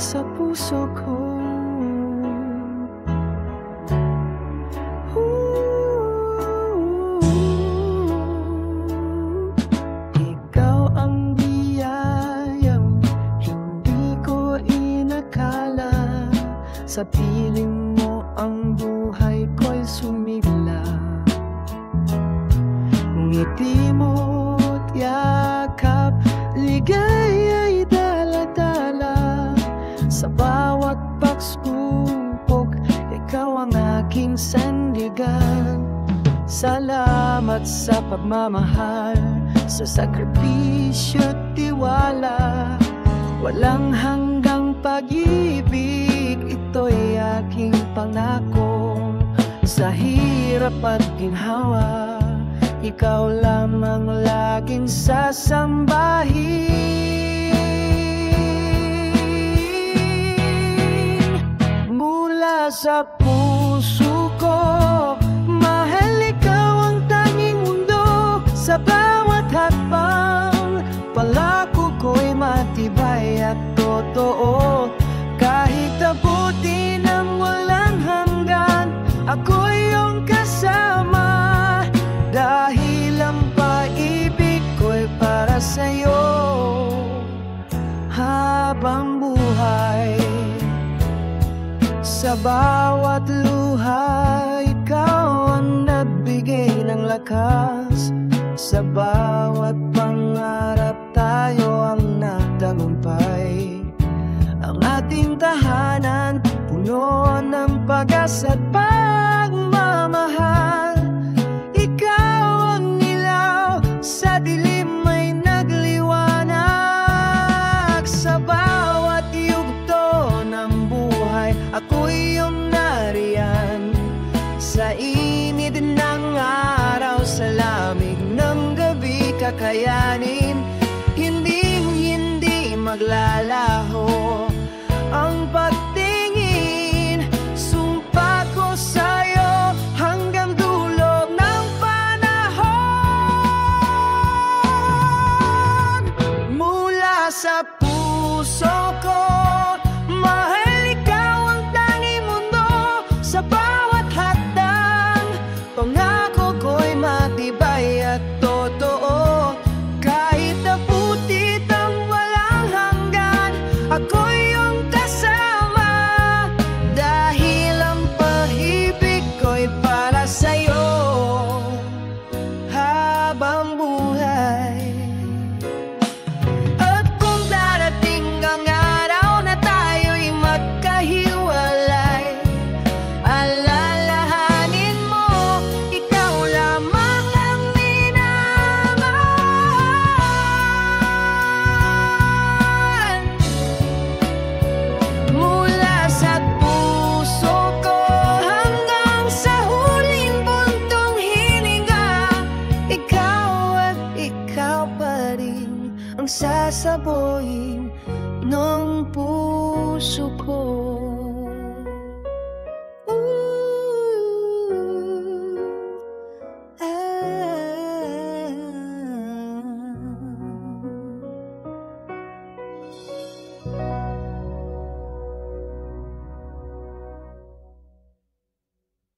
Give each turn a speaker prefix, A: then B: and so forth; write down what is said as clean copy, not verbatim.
A: sa puso ko. Ikaw ang biyayang hindi ko inakala. Sa piling mo ang buhay ko'y sumigla. Ngiti mo't yakap, ligaya'y dala-dala. Sa bawat pagsubok, ikaw ang aking sandigan. Salamat sa pagmamahal, sa sakripisyo't tiwala. Walang hanggang pag-ibig, ito'y aking pangako. Sa hirap at ginhawa, ikaw lamang laging sasambahin. Mula sa puso ko, mahal, ikaw ang tanging mundo. Sa bawat hakbang, palako ko'y matibay at totoo. Kahit abutin ang walang hanggan, ako'y iyong kasama. Dahil ang pag-ibig ko'y para sa'yo habang buhay. Sa bawat luha, ikaw ang nagbigay ng lakas. Sa bawat pangarap, tayo ang nagtagumpay. Ang ating tahanan, puno ng pag-asa at pagmamahal. Ikaw ang ilaw, sa dilim ay nagliwanag. Sa bawat yugto ng buhay, ako'y iyong nariyan. Sa init ng araw, sa lamig ng gabi, kakayanin. Hindi maglalaho ang pagtingin. Sumpa ko sa'yo hanggang dulo ng panahon. Mula sa puso ko, mahal, ikaw ang tanging mundo. Sa bawat hakdang, pangako ko'y matibay at totoo. Kahit abutit ang walang hanggan, ako'y iyong kasama. Dahil ang pag-ibig ko'y para sa'yo habang buhay. At kung darating ang araw na tayo'y magkahiwalay, alalahanin mo, ikaw lamang ang minamahal. Mula sa puso ko hanggang sa huling buntong hininga, ikaw at ikaw pa rin ang sasabuhin ng puso ko.